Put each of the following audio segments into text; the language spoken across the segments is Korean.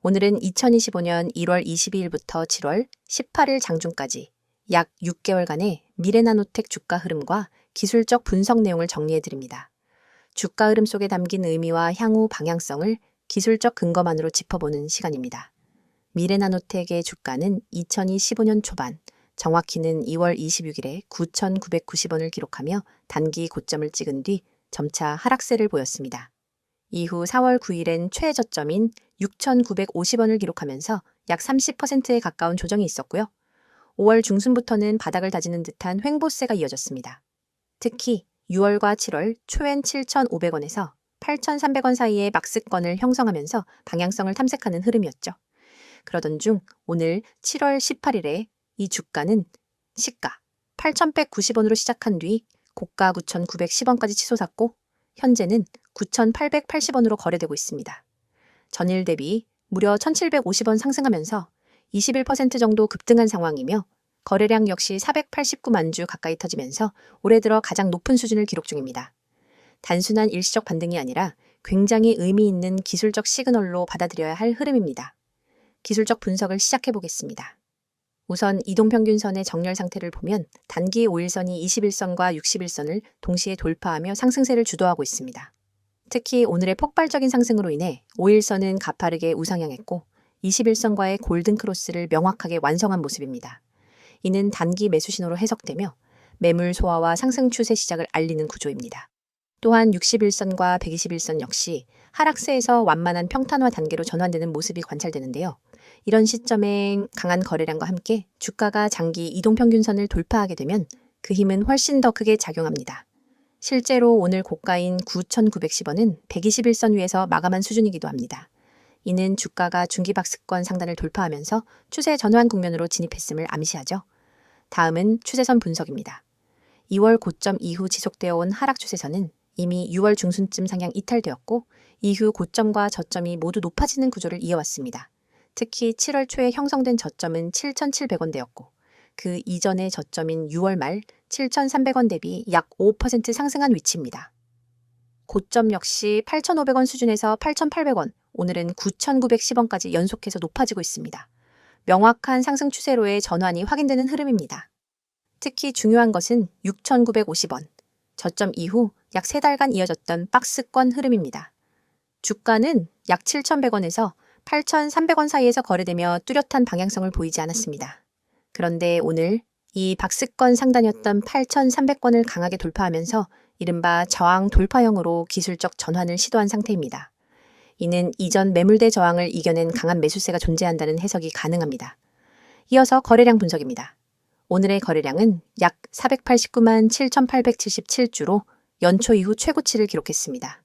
오늘은 2025년 1월 22일부터 7월 18일 장중까지 약 6개월간의 미래나노텍 주가 흐름과 기술적 분석 내용을 정리해드립니다. 주가 흐름 속에 담긴 의미와 향후 방향성을 기술적 근거만으로 짚어보는 시간입니다. 미래나노텍의 주가는 2025년 초반, 정확히는 2월 26일에 9,990원을 기록하며 단기 고점을 찍은 뒤 점차 하락세를 보였습니다. 이후 4월 9일엔 최저점인 6,950원을 기록하면서 약 30%에 가까운 조정이 있었고요. 5월 중순부터는 바닥을 다지는 듯한 횡보세가 이어졌습니다. 특히 6월과 7월 초엔 7,500원에서 8,300원 사이의 박스권을 형성하면서 방향성을 탐색하는 흐름이었죠. 그러던 중 오늘 7월 18일에 이 주가는 시가 8,190원으로 시작한 뒤 고가 9,910원까지 치솟았고 현재는 9,880원으로 거래되고 있습니다. 전일 대비 무려 1,750원 상승하면서 21% 정도 급등한 상황이며 거래량 역시 489만 주 가까이 터지면서 올해 들어 가장 높은 수준을 기록 중입니다. 단순한 일시적 반등이 아니라 굉장히 의미 있는 기술적 시그널로 받아들여야 할 흐름입니다. 기술적 분석을 시작해 보겠습니다. 우선 이동평균선의 정렬 상태를 보면 단기 5일선이 21선과 61선을 동시에 돌파하며 상승세를 주도하고 있습니다. 특히 오늘의 폭발적인 상승으로 인해 5일선은 가파르게 우상향했고 21선과의 골든크로스를 명확하게 완성한 모습입니다. 이는 단기 매수 신호로 해석되며 매물 소화와 상승 추세 시작을 알리는 구조입니다. 또한 61선과 121선 역시 하락세에서 완만한 평탄화 단계로 전환되는 모습이 관찰되는데요. 이런 시점에 강한 거래량과 함께 주가가 장기 이동평균선을 돌파하게 되면 그 힘은 훨씬 더 크게 작용합니다. 실제로 오늘 고가인 9,910원은 121선 위에서 마감한 수준이기도 합니다. 이는 주가가 중기박스권 상단을 돌파하면서 추세 전환 국면으로 진입했음을 암시하죠. 다음은 추세선 분석입니다. 2월 고점 이후 지속되어 온 하락 추세선은 이미 6월 중순쯤 상향 이탈되었고 이후 고점과 저점이 모두 높아지는 구조를 이어왔습니다. 특히 7월 초에 형성된 저점은 7,700원대였고 그 이전의 저점인 6월 말 7,300원 대비 약 5% 상승한 위치입니다. 고점 역시 8,500원 수준에서 8,800원, 오늘은 9,910원까지 연속해서 높아지고 있습니다. 명확한 상승 추세로의 전환이 확인되는 흐름입니다. 특히 중요한 것은 6,950원, 저점 이후 약 3달간 이어졌던 박스권 흐름입니다. 주가는 약 7,100원에서 8,300원 사이에서 거래되며 뚜렷한 방향성을 보이지 않았습니다. 그런데 오늘 이 박스권 상단이었던 8,300원을 강하게 돌파하면서 이른바 저항 돌파형으로 기술적 전환을 시도한 상태입니다. 이는 이전 매물대 저항을 이겨낸 강한 매수세가 존재한다는 해석이 가능합니다. 이어서 거래량 분석입니다. 오늘의 거래량은 약 489만 7,877주로 연초 이후 최고치를 기록했습니다.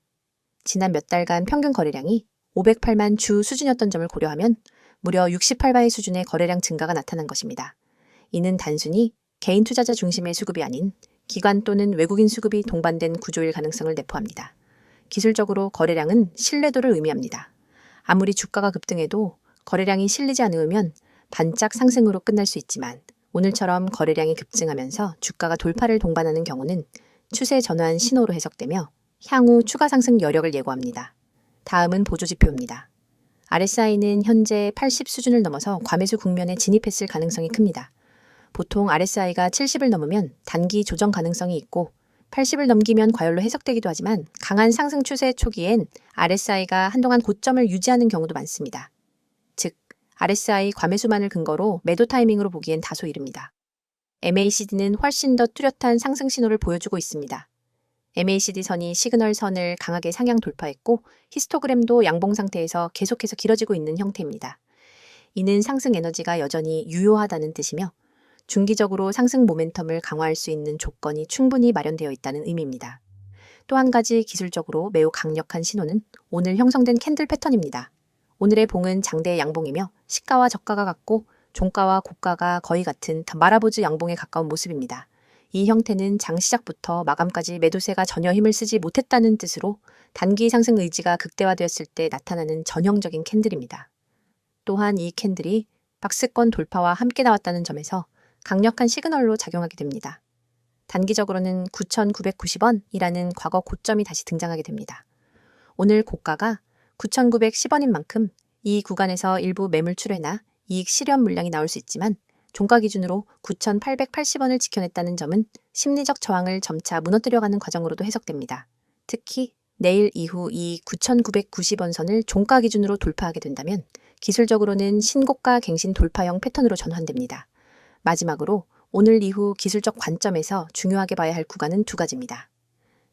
지난 몇 달간 평균 거래량이 508만 주 수준이었던 점을 고려하면 무려 68배의 수준의 거래량 증가가 나타난 것입니다. 이는 단순히 개인 투자자 중심의 수급이 아닌 기관 또는 외국인 수급이 동반된 구조일 가능성을 내포합니다. 기술적으로 거래량은 신뢰도를 의미합니다. 아무리 주가가 급등해도 거래량이 실리지 않으면 반짝 상승으로 끝날 수 있지만 오늘처럼 거래량이 급증하면서 주가가 돌파를 동반하는 경우는 추세 전환 신호로 해석되며 향후 추가 상승 여력을 예고합니다. 다음은 보조지표입니다. RSI는 현재 80 수준을 넘어서 과매수 국면에 진입했을 가능성이 큽니다. 보통 RSI가 70을 넘으면 단기 조정 가능성이 있고 80을 넘기면 과열로 해석되기도 하지만 강한 상승 추세 초기엔 RSI가 한동안 고점을 유지하는 경우도 많습니다. 즉, RSI 과매수만을 근거로 매도 타이밍으로 보기엔 다소 이릅니다. MACD는 훨씬 더 뚜렷한 상승 신호를 보여주고 있습니다. MACD 선이 시그널 선을 강하게 상향 돌파했고 히스토그램도 양봉 상태에서 계속해서 길어지고 있는 형태입니다. 이는 상승 에너지가 여전히 유효하다는 뜻이며 중기적으로 상승 모멘텀을 강화할 수 있는 조건이 충분히 마련되어 있다는 의미입니다. 또 한 가지 기술적으로 매우 강력한 신호는 오늘 형성된 캔들 패턴입니다. 오늘의 봉은 장대 양봉이며 시가와 저가가 같고 종가와 고가가 거의 같은 마라보즈 양봉에 가까운 모습입니다. 이 형태는 장 시작부터 마감까지 매도세가 전혀 힘을 쓰지 못했다는 뜻으로 단기 상승 의지가 극대화되었을 때 나타나는 전형적인 캔들입니다. 또한 이 캔들이 박스권 돌파와 함께 나왔다는 점에서 강력한 시그널로 작용하게 됩니다. 단기적으로는 9,990원이라는 과거 고점이 다시 등장하게 됩니다. 오늘 고가가 9,910원인 만큼 이 구간에서 일부 매물 출회나 이익 실현 물량이 나올 수 있지만 종가 기준으로 9,880원을 지켜냈다는 점은 심리적 저항을 점차 무너뜨려가는 과정으로도 해석됩니다. 특히 내일 이후 이 9,990원 선을 종가 기준으로 돌파하게 된다면 기술적으로는 신고가 갱신 돌파형 패턴으로 전환됩니다. 마지막으로 오늘 이후 기술적 관점에서 중요하게 봐야 할 구간은 두 가지입니다.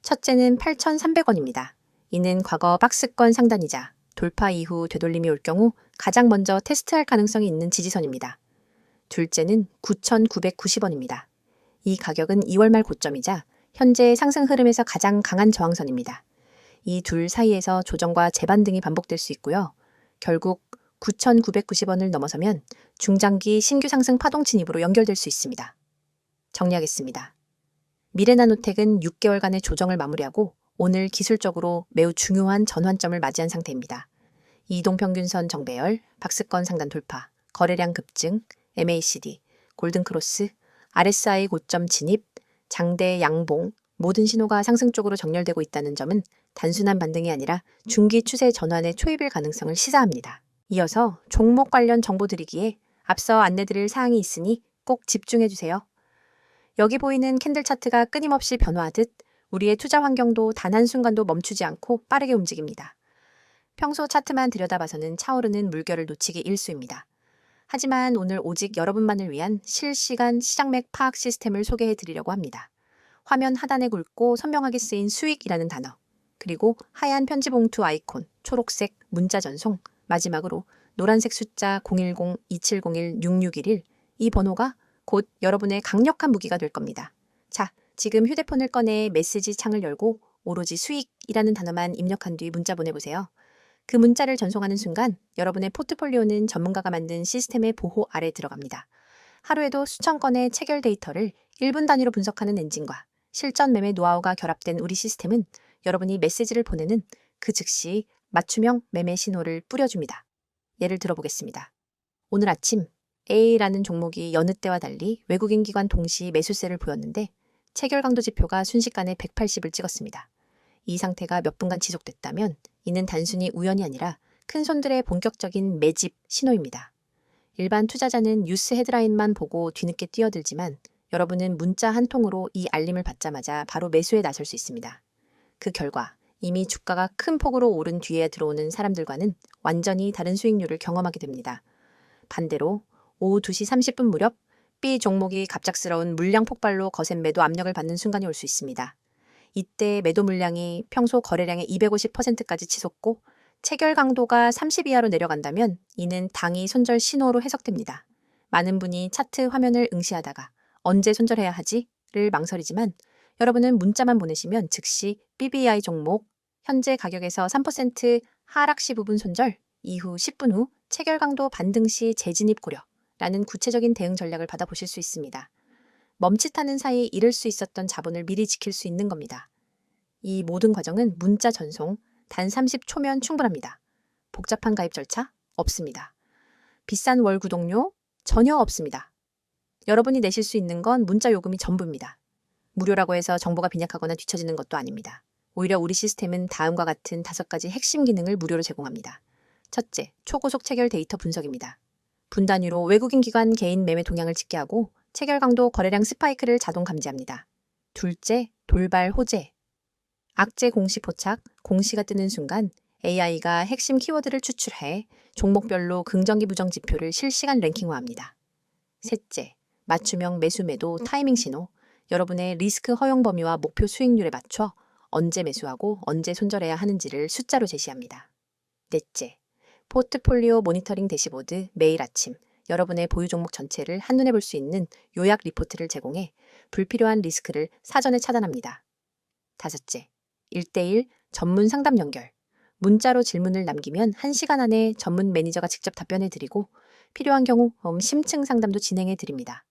첫째는 8,300원입니다. 이는 과거 박스권 상단이자 돌파 이후 되돌림이 올 경우 가장 먼저 테스트할 가능성이 있는 지지선입니다. 둘째는 9,990원입니다. 이 가격은 2월 말 고점이자 현재 상승 흐름에서 가장 강한 저항선입니다. 이 둘 사이에서 조정과 재반등이 반복될 수 있고요. 결국 9,990원을 넘어서면 중장기 신규 상승 파동 진입으로 연결될 수 있습니다. 정리하겠습니다. 미래나노텍은 6개월간의 조정을 마무리하고 오늘 기술적으로 매우 중요한 전환점을 맞이한 상태입니다. 이동평균선 정배열, 박스권 상단 돌파, 거래량 급증, MACD, 골든크로스, RSI 고점 진입, 장대 양봉, 모든 신호가 상승 쪽으로 정렬되고 있다는 점은 단순한 반등이 아니라 중기 추세 전환의 초입일 가능성을 시사합니다. 이어서 종목 관련 정보 드리기에 앞서 안내드릴 사항이 있으니 꼭 집중해주세요. 여기 보이는 캔들 차트가 끊임없이 변화하듯 우리의 투자 환경도 단 한순간도 멈추지 않고 빠르게 움직입니다. 평소 차트만 들여다봐서는 차오르는 물결을 놓치기 일쑤입니다. 하지만 오늘 오직 여러분만을 위한 실시간 시장맥 파악 시스템을 소개해 드리려고 합니다. 화면 하단에 굵고 선명하게 쓰인 수익이라는 단어, 그리고 하얀 편지 봉투 아이콘, 초록색 문자 전송, 마지막으로 노란색 숫자 010-2701-6611, 이 번호가 곧 여러분의 강력한 무기가 될 겁니다. 자, 지금 휴대폰을 꺼내 메시지 창을 열고 오로지 수익이라는 단어만 입력한 뒤 문자 보내보세요. 그 문자를 전송하는 순간 여러분의 포트폴리오는 전문가가 만든 시스템의 보호 아래 들어갑니다. 하루에도 수천 건의 체결 데이터를 1분 단위로 분석하는 엔진과 실전 매매 노하우가 결합된 우리 시스템은 여러분이 메시지를 보내는 그 즉시 맞춤형 매매 신호를 뿌려줍니다. 예를 들어보겠습니다. 오늘 아침 A라는 종목이 여느 때와 달리 외국인 기관 동시 매수세를 보였는데 체결 강도 지표가 순식간에 180을 찍었습니다. 이 상태가 몇 분간 지속됐다면 이는 단순히 우연이 아니라 큰 손들의 본격적인 매집 신호입니다. 일반 투자자는 뉴스 헤드라인만 보고 뒤늦게 뛰어들지만 여러분은 문자 한 통으로 이 알림을 받자마자 바로 매수에 나설 수 있습니다. 그 결과 이미 주가가 큰 폭으로 오른 뒤에 들어오는 사람들과는 완전히 다른 수익률을 경험하게 됩니다. 반대로 오후 2시 30분 무렵 B 종목이 갑작스러운 물량 폭발로 거센 매도 압력을 받는 순간이 올 수 있습니다. 이때 매도 물량이 평소 거래량의 250%까지 치솟고 체결 강도가 30 이하로 내려간다면 이는 당이 손절 신호로 해석됩니다. 많은 분이 차트 화면을 응시하다가 언제 손절해야 하지?를 망설이지만 여러분은 문자만 보내시면 즉시 BBI 종목 현재 가격에서 3% 하락 시 부분 손절, 이후 10분 후 체결 강도 반등 시 재진입 고려라는 구체적인 대응 전략을 받아보실 수 있습니다. 멈칫하는 사이 잃을 수 있었던 자본을 미리 지킬 수 있는 겁니다. 이 모든 과정은 문자 전송 단 30초면 충분합니다. 복잡한 가입 절차 없습니다. 비싼 월 구독료 전혀 없습니다. 여러분이 내실 수 있는 건 문자 요금이 전부입니다. 무료라고 해서 정보가 빈약하거나 뒤처지는 것도 아닙니다. 오히려 우리 시스템은 다음과 같은 5가지 핵심 기능을 무료로 제공합니다. 첫째, 초고속 체결 데이터 분석입니다. 분 단위로 외국인 기관 개인 매매 동향을 집계하고 체결 강도 거래량 스파이크를 자동 감지합니다. 둘째, 돌발 호재. 악재 공시 포착, 공시가 뜨는 순간 AI가 핵심 키워드를 추출해 종목별로 긍정기 부정 지표를 실시간 랭킹화합니다. 셋째, 맞춤형 매수 매도 타이밍 신호. 여러분의 리스크 허용 범위와 목표 수익률에 맞춰 언제 매수하고 언제 손절해야 하는지를 숫자로 제시합니다. 넷째, 포트폴리오 모니터링 대시보드 매일 아침 여러분의 보유 종목 전체를 한눈에 볼 수 있는 요약 리포트를 제공해 불필요한 리스크를 사전에 차단합니다. 다섯째, 1대1 전문 상담 연결. 문자로 질문을 남기면 1시간 안에 전문 매니저가 직접 답변해 드리고 필요한 경우 심층 상담도 진행해 드립니다.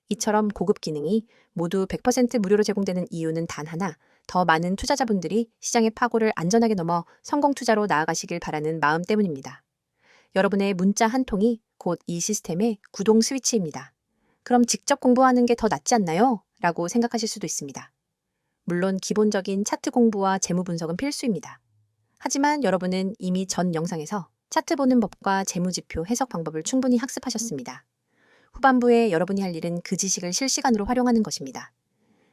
이처럼 고급 기능이 모두 100% 무료로 제공되는 이유는 단 하나, 더 많은 투자자분들이 시장의 파고를 안전하게 넘어 성공 투자로 나아가시길 바라는 마음 때문입니다. 여러분의 문자 한 통이 곧 이 시스템의 구동 스위치입니다. 그럼 직접 공부하는 게 더 낫지 않나요? 라고 생각하실 수도 있습니다. 물론 기본적인 차트 공부와 재무 분석은 필수입니다. 하지만 여러분은 이미 전 영상에서 차트 보는 법과 재무지표 해석 방법을 충분히 학습하셨습니다. 후반부에 여러분이 할 일은 그 지식을 실시간으로 활용하는 것입니다.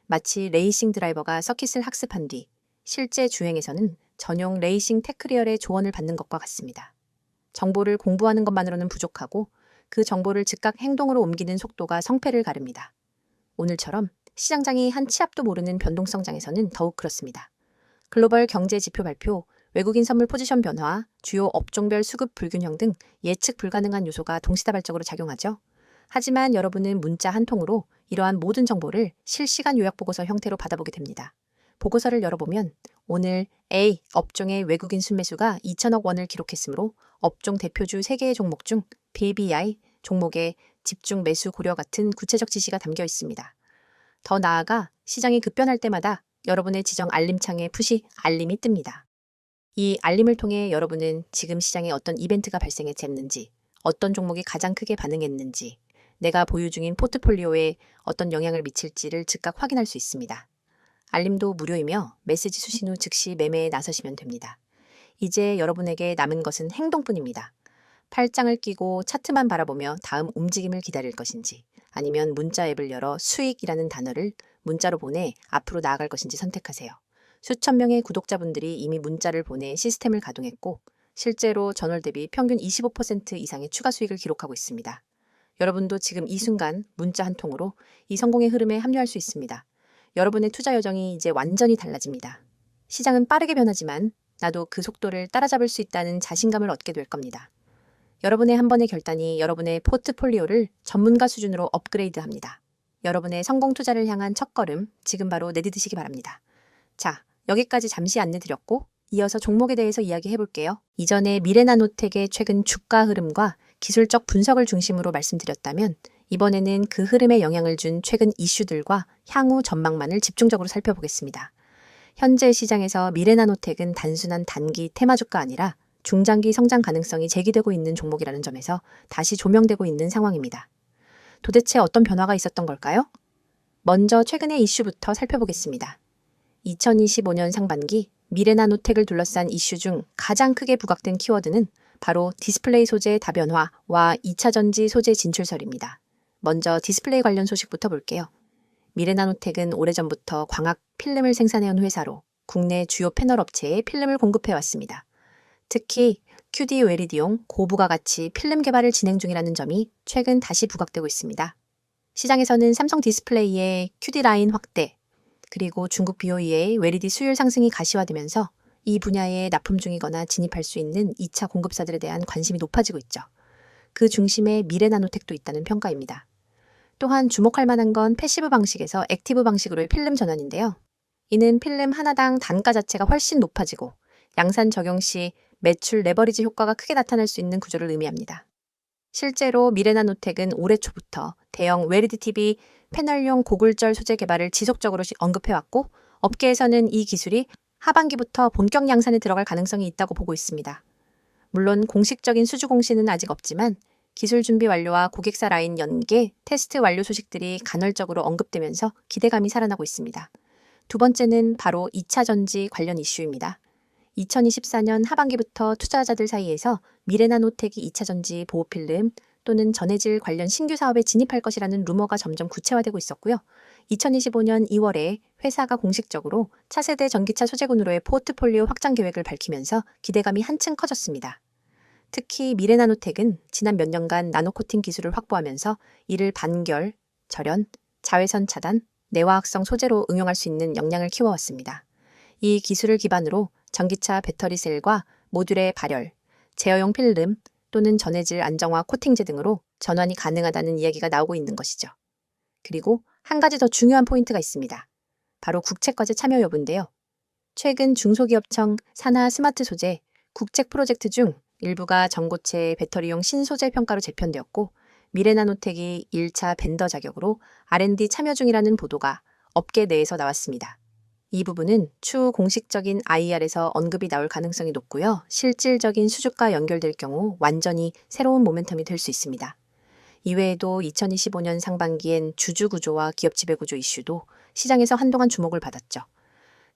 마치 레이싱 드라이버가 서킷을 학습한 뒤 실제 주행에서는 전용 레이싱 테크리얼의 조언을 받는 것과 같습니다. 정보를 공부하는 것만으로는 부족하고 그 정보를 즉각 행동으로 옮기는 속도가 성패를 가릅니다. 오늘처럼 시장장이 한 치 앞도 모르는 변동성장에서는 더욱 그렇습니다. 글로벌 경제 지표 발표, 외국인 선물 포지션 변화, 주요 업종별 수급 불균형 등 예측 불가능한 요소가 동시다발적으로 작용하죠. 하지만 여러분은 문자 한 통으로 이러한 모든 정보를 실시간 요약보고서 형태로 받아보게 됩니다. 보고서를 열어보면 오늘 A 업종의 외국인 순매수가 2천억 원을 기록했으므로 업종 대표주 3개의 종목 중 BBI 종목의 집중 매수 고려 같은 구체적 지시가 담겨 있습니다. 더 나아가 시장이 급변할 때마다 여러분의 지정 알림창에 푸시 알림이 뜹니다. 이 알림을 통해 여러분은 지금 시장에 어떤 이벤트가 발생했는지, 어떤 종목이 가장 크게 반응했는지, 내가 보유 중인 포트폴리오에 어떤 영향을 미칠지를 즉각 확인할 수 있습니다. 알림도 무료이며 메시지 수신 후 즉시 매매에 나서시면 됩니다. 이제 여러분에게 남은 것은 행동뿐입니다. 팔짱을 끼고 차트만 바라보며 다음 움직임을 기다릴 것인지, 아니면 문자 앱을 열어 수익이라는 단어를 문자로 보내 앞으로 나아갈 것인지 선택하세요. 수천 명의 구독자분들이 이미 문자를 보내 시스템을 가동했고 실제로 전월 대비 평균 25% 이상의 추가 수익을 기록하고 있습니다. 여러분도 지금 이 순간 문자 한 통으로 이 성공의 흐름에 합류할 수 있습니다. 여러분의 투자 여정이 이제 완전히 달라집니다. 시장은 빠르게 변하지만 나도 그 속도를 따라잡을 수 있다는 자신감을 얻게 될 겁니다. 여러분의 한 번의 결단이 여러분의 포트폴리오를 전문가 수준으로 업그레이드합니다. 여러분의 성공 투자를 향한 첫걸음 지금 바로 내디디시기 바랍니다. 자, 여기까지 잠시 안내드렸고 이어서 종목에 대해서 이야기해볼게요. 이전에 미래나노텍의 최근 주가 흐름과 기술적 분석을 중심으로 말씀드렸다면 이번에는 그 흐름에 영향을 준 최근 이슈들과 향후 전망만을 집중적으로 살펴보겠습니다. 현재 시장에서 미래나노텍은 단순한 단기 테마주가 아니라 중장기 성장 가능성이 제기되고 있는 종목이라는 점에서 다시 조명되고 있는 상황입니다. 도대체 어떤 변화가 있었던 걸까요? 먼저 최근의 이슈부터 살펴보겠습니다. 2025년 상반기 미래나노텍을 둘러싼 이슈 중 가장 크게 부각된 키워드는 바로 디스플레이 소재 다변화와 2차전지 소재 진출설입니다. 먼저 디스플레이 관련 소식부터 볼게요. 미래나노텍은 오래전부터 광학 필름을 생산해온 회사로 국내 주요 패널 업체에 필름을 공급해왔습니다. 특히 QD 웨리디용 고부가 가치 필름 개발을 진행 중이라는 점이 최근 다시 부각되고 있습니다. 시장에서는 삼성 디스플레이의 QD 라인 확대, 그리고 중국 BOE의 웨리디 수율 상승이 가시화되면서 이 분야에 납품 중이거나 진입할 수 있는 2차 공급사들에 대한 관심이 높아지고 있죠. 그 중심에 미래나노텍도 있다는 평가입니다. 또한 주목할 만한 건 패시브 방식에서 액티브 방식으로의 필름 전환인데요. 이는 필름 하나당 단가 자체가 훨씬 높아지고 양산 적용 시 매출 레버리지 효과가 크게 나타날 수 있는 구조를 의미합니다. 실제로 미래나노텍은 올해 초부터 대형 웨리디 TV 패널용 고글절 소재 개발을 지속적으로 언급해왔고 업계에서는 이 기술이 하반기부터 본격 양산에 들어갈 가능성이 있다고 보고 있습니다. 물론 공식적인 수주 공시는 아직 없지만 기술 준비 완료와 고객사 라인 연계, 테스트 완료 소식들이 간헐적으로 언급되면서 기대감이 살아나고 있습니다. 두 번째는 바로 2차 전지 관련 이슈입니다. 2024년 하반기부터 투자자들 사이에서 미래나노텍이 2차 전지 보호필름 또는 전해질 관련 신규 사업에 진입할 것이라는 루머가 점점 구체화되고 있었고요. 2025년 2월에 회사가 공식적으로 차세대 전기차 소재군으로의 포트폴리오 확장 계획을 밝히면서 기대감이 한층 커졌습니다. 특히 미래나노텍은 지난 몇 년간 나노코팅 기술을 확보하면서 이를 반결, 절연, 자외선 차단, 내화학성 소재로 응용할 수 있는 역량을 키워왔습니다. 이 기술을 기반으로 전기차 배터리 셀과 모듈의 발열, 제어용 필름 또는 전해질 안정화 코팅제 등으로 전환이 가능하다는 이야기가 나오고 있는 것이죠. 그리고 한 가지 더 중요한 포인트가 있습니다. 바로 국책과제 참여 여부인데요. 최근 중소기업청 산하 스마트 소재 국책 프로젝트 중 일부가 전고체 배터리용 신소재 평가로 재편되었고 미래나노텍이 1차 벤더 자격으로 R&D 참여 중이라는 보도가 업계 내에서 나왔습니다. 이 부분은 추후 공식적인 IR에서 언급이 나올 가능성이 높고요. 실질적인 수주가 연결될 경우 완전히 새로운 모멘텀이 될 수 있습니다. 이외에도 2025년 상반기엔 주주구조와 기업 지배구조 이슈도 시장에서 한동안 주목을 받았죠.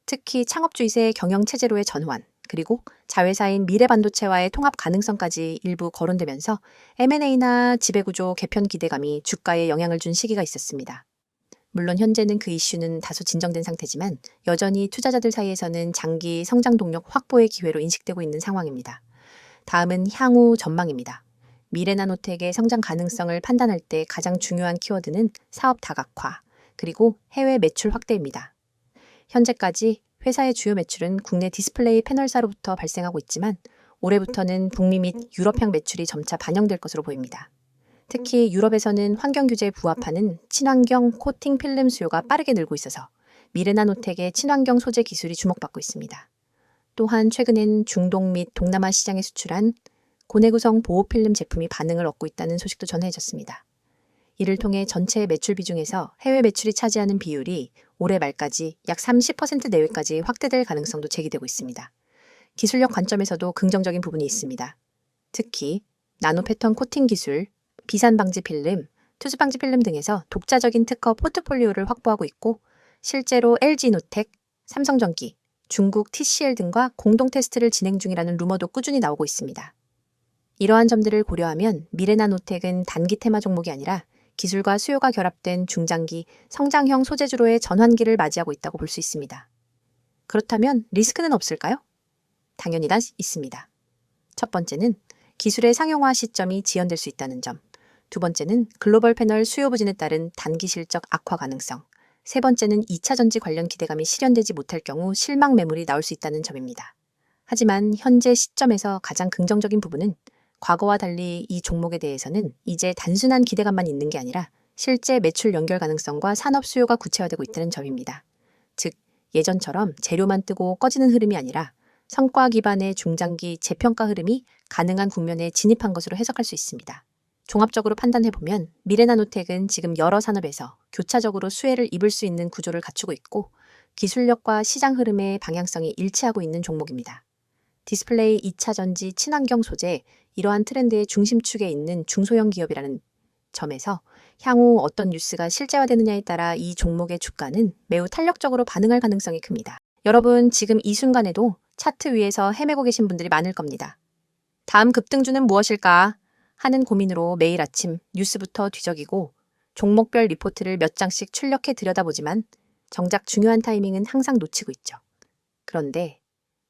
특히 창업주의세 경영체제로의 전환, 그리고 자회사인 미래반도체와의 통합 가능성까지 일부 거론되면서 M&A나 지배구조 개편 기대감이 주가에 영향을 준 시기가 있었습니다. 물론 현재는 그 이슈는 다소 진정된 상태지만 여전히 투자자들 사이에서는 장기 성장 동력 확보의 기회로 인식되고 있는 상황입니다. 다음은 향후 전망입니다. 미래나노텍의 성장 가능성을 판단할 때 가장 중요한 키워드는 사업 다각화, 그리고 해외 매출 확대입니다. 현재까지 회사의 주요 매출은 국내 디스플레이 패널사로부터 발생하고 있지만 올해부터는 북미 및 유럽향 매출이 점차 반영될 것으로 보입니다. 특히 유럽에서는 환경 규제에 부합하는 친환경 코팅 필름 수요가 빠르게 늘고 있어서 미래나노텍의 친환경 소재 기술이 주목받고 있습니다. 또한 최근엔 중동 및 동남아 시장에 수출한 고내 구성 보호 필름 제품이 반응을 얻고 있다는 소식도 전해졌습니다. 이를 통해 전체 매출 비중에서 해외 매출이 차지하는 비율이 올해 말까지 약 30% 내외까지 확대될 가능성도 제기되고 있습니다. 기술력 관점에서도 긍정적인 부분이 있습니다. 특히 나노 패턴 코팅 기술, 비산 방지 필름, 투수 방지 필름 등에서 독자적인 특허 포트폴리오를 확보하고 있고 실제로 LG노텍, 삼성전기, 중국 TCL 등과 공동 테스트를 진행 중이라는 루머도 꾸준히 나오고 있습니다. 이러한 점들을 고려하면 미래나노텍은 단기 테마 종목이 아니라 기술과 수요가 결합된 중장기 성장형 소재주로의 전환기를 맞이하고 있다고 볼 수 있습니다. 그렇다면 리스크는 없을까요? 당연히 있습니다. 첫 번째는 기술의 상용화 시점이 지연될 수 있다는 점. 두 번째는 글로벌 패널 수요 부진에 따른 단기 실적 악화 가능성. 세 번째는 2차 전지 관련 기대감이 실현되지 못할 경우 실망 매물이 나올 수 있다는 점입니다. 하지만 현재 시점에서 가장 긍정적인 부분은 과거와 달리 이 종목에 대해서는 이제 단순한 기대감만 있는 게 아니라 실제 매출 연결 가능성과 산업 수요가 구체화되고 있다는 점입니다. 즉, 예전처럼 재료만 뜨고 꺼지는 흐름이 아니라 성과 기반의 중장기 재평가 흐름이 가능한 국면에 진입한 것으로 해석할 수 있습니다. 종합적으로 판단해보면 미래나노텍은 지금 여러 산업에서 교차적으로 수혜를 입을 수 있는 구조를 갖추고 있고 기술력과 시장 흐름의 방향성이 일치하고 있는 종목입니다. 디스플레이 2차 전지 친환경 소재, 이러한 트렌드의 중심축에 있는 중소형 기업이라는 점에서 향후 어떤 뉴스가 실제화되느냐에 따라 이 종목의 주가는 매우 탄력적으로 반응할 가능성이 큽니다. 여러분, 지금 이 순간에도 차트 위에서 헤매고 계신 분들이 많을 겁니다. 다음 급등주는 무엇일까 하는 고민으로 매일 아침 뉴스부터 뒤적이고 종목별 리포트를 몇 장씩 출력해 들여다보지만 정작 중요한 타이밍은 항상 놓치고 있죠. 그런데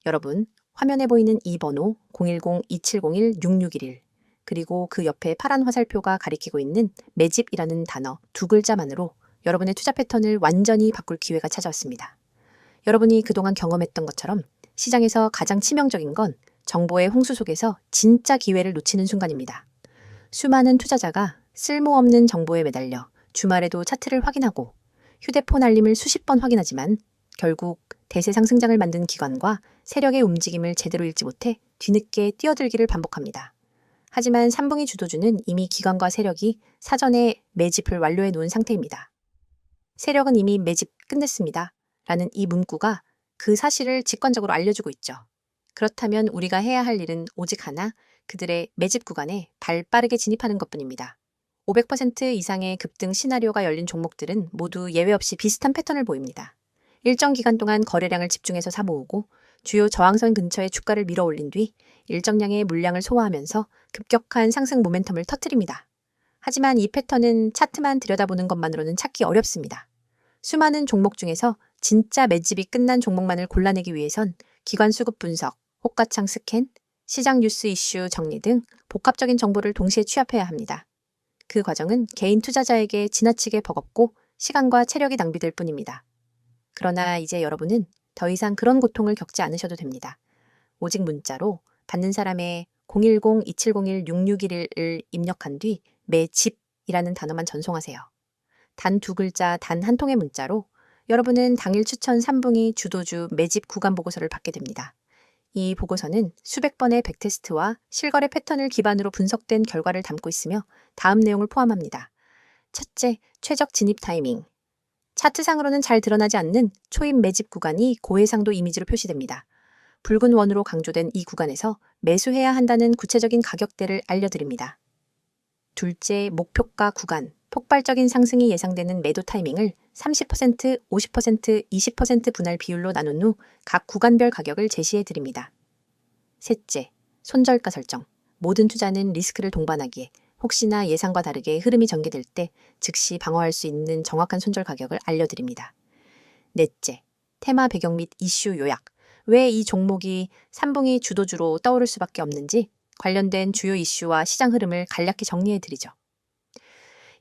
여러분, 화면에 보이는 이 번호 010-2701-6611 그리고 그 옆에 파란 화살표가 가리키고 있는 매집이라는 단어 두 글자만으로 여러분의 투자 패턴을 완전히 바꿀 기회가 찾아왔습니다. 여러분이 그동안 경험했던 것처럼 시장에서 가장 치명적인 건 정보의 홍수 속에서 진짜 기회를 놓치는 순간입니다. 수많은 투자자가 쓸모없는 정보에 매달려 주말에도 차트를 확인하고 휴대폰 알림을 수십 번 확인하지만 결국 대세 상승장을 만든 기관과 세력의 움직임을 제대로 읽지 못해 뒤늦게 뛰어들기를 반복합니다. 하지만 3분기 주도주는 이미 기관과 세력이 사전에 매집을 완료해 놓은 상태입니다. 세력은 이미 매집 끝냈습니다. 라는 이 문구가 그 사실을 직관적으로 알려주고 있죠. 그렇다면 우리가 해야 할 일은 오직 하나, 그들의 매집 구간에 발 빠르게 진입하는 것뿐입니다. 500% 이상의 급등 시나리오가 열린 종목들은 모두 예외 없이 비슷한 패턴을 보입니다. 일정 기간 동안 거래량을 집중해서 사모으고 주요 저항선 근처에 주가를 밀어 올린 뒤 일정량의 물량을 소화하면서 급격한 상승 모멘텀을 터뜨립니다. 하지만 이 패턴은 차트만 들여다보는 것만으로는 찾기 어렵습니다. 수많은 종목 중에서 진짜 매집이 끝난 종목만을 골라내기 위해선 기관 수급 분석, 호가창 스캔, 시장 뉴스 이슈 정리 등 복합적인 정보를 동시에 취합해야 합니다. 그 과정은 개인 투자자에게 지나치게 버겁고 시간과 체력이 낭비될 뿐입니다. 그러나 이제 여러분은 더 이상 그런 고통을 겪지 않으셔도 됩니다. 오직 문자로 받는 사람의 010-2701-6611을 입력한 뒤 매집이라는 단어만 전송하세요. 단 두 글자, 단 한 통의 문자로 여러분은 당일 추천 3분기 주도주 매집 구간 보고서를 받게 됩니다. 이 보고서는 수백 번의 백테스트와 실거래 패턴을 기반으로 분석된 결과를 담고 있으며 다음 내용을 포함합니다. 첫째, 최적 진입 타이밍. 차트상으로는 잘 드러나지 않는 초입 매집 구간이 고해상도 이미지로 표시됩니다. 붉은 원으로 강조된 이 구간에서 매수해야 한다는 구체적인 가격대를 알려드립니다. 둘째, 목표가 구간. 폭발적인 상승이 예상되는 매도 타이밍을 30%, 50%, 20% 분할 비율로 나눈 후 각 구간별 가격을 제시해 드립니다. 셋째, 손절가 설정. 모든 투자는 리스크를 동반하기에 혹시나 예상과 다르게 흐름이 전개될 때 즉시 방어할 수 있는 정확한 손절 가격을 알려드립니다. 넷째, 테마 배경 및 이슈 요약. 왜 이 종목이 3분기 주도주로 떠오를 수밖에 없는지 관련된 주요 이슈와 시장 흐름을 간략히 정리해드리죠.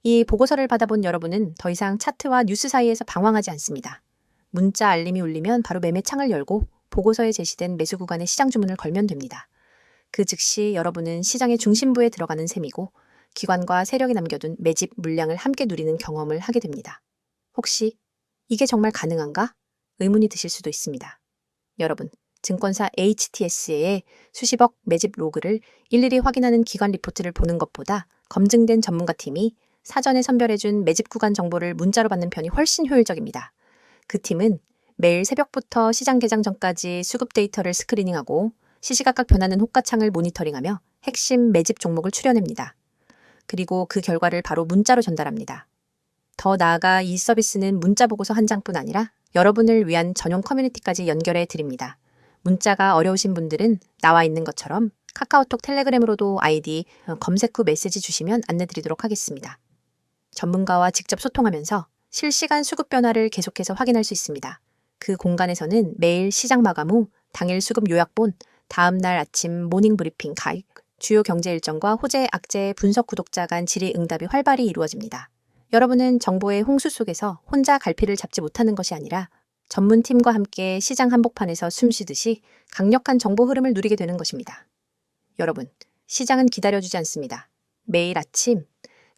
이 보고서를 받아본 여러분은 더 이상 차트와 뉴스 사이에서 방황하지 않습니다. 문자 알림이 울리면 바로 매매창을 열고 보고서에 제시된 매수 구간의 시장 주문을 걸면 됩니다. 그 즉시 여러분은 시장의 중심부에 들어가는 셈이고 기관과 세력이 남겨둔 매집 물량을 함께 누리는 경험을 하게 됩니다. 혹시 이게 정말 가능한가? 의문이 드실 수도 있습니다. 여러분, 증권사 HTS의 수십억 매집 로그를 일일이 확인하는 기관 리포트를 보는 것보다 검증된 전문가팀이 사전에 선별해준 매집 구간 정보를 문자로 받는 편이 훨씬 효율적입니다. 그 팀은 매일 새벽부터 시장 개장 전까지 수급 데이터를 스크리닝하고 시시각각 변하는 호가창을 모니터링하며 핵심 매집 종목을 추려냅니다. 그리고 그 결과를 바로 문자로 전달합니다. 더 나아가 이 서비스는 문자 보고서 한 장뿐 아니라 여러분을 위한 전용 커뮤니티까지 연결해 드립니다. 문자가 어려우신 분들은 나와 있는 것처럼 카카오톡 텔레그램으로도 아이디 검색 후 메시지 주시면 안내드리도록 하겠습니다. 전문가와 직접 소통하면서 실시간 수급 변화를 계속해서 확인할 수 있습니다. 그 공간에서는 매일 시장 마감 후 당일 수급 요약본, 다음 날 아침 모닝 브리핑 가입, 주요 경제 일정과 호재, 악재, 분석 구독자 간 질의응답이 활발히 이루어집니다. 여러분은 정보의 홍수 속에서 혼자 갈피를 잡지 못하는 것이 아니라 전문팀과 함께 시장 한복판에서 숨쉬듯이 강력한 정보 흐름을 누리게 되는 것입니다. 여러분, 시장은 기다려주지 않습니다. 매일 아침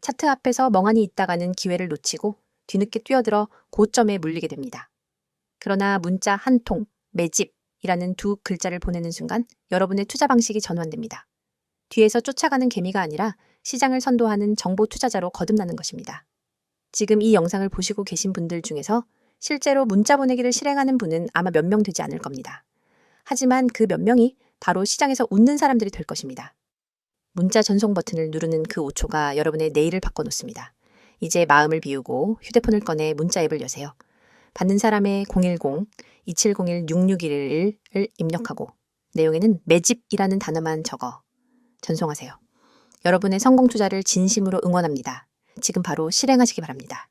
차트 앞에서 멍하니 있다가는 기회를 놓치고 뒤늦게 뛰어들어 고점에 물리게 됩니다. 그러나 문자 한 통, 매집이라는 두 글자를 보내는 순간 여러분의 투자 방식이 전환됩니다. 뒤에서 쫓아가는 개미가 아니라 시장을 선도하는 정보 투자자로 거듭나는 것입니다. 지금 이 영상을 보시고 계신 분들 중에서 실제로 문자 보내기를 실행하는 분은 아마 몇 명 되지 않을 겁니다. 하지만 그 몇 명이 바로 시장에서 웃는 사람들이 될 것입니다. 문자 전송 버튼을 누르는 그 5초가 여러분의 내일을 바꿔놓습니다. 이제 마음을 비우고 휴대폰을 꺼내 문자 앱을 여세요. 받는 사람의 010-2701-6611을 입력하고 내용에는 매집이라는 단어만 적어 전송하세요. 여러분의 성공 투자를 진심으로 응원합니다. 지금 바로 실행하시기 바랍니다.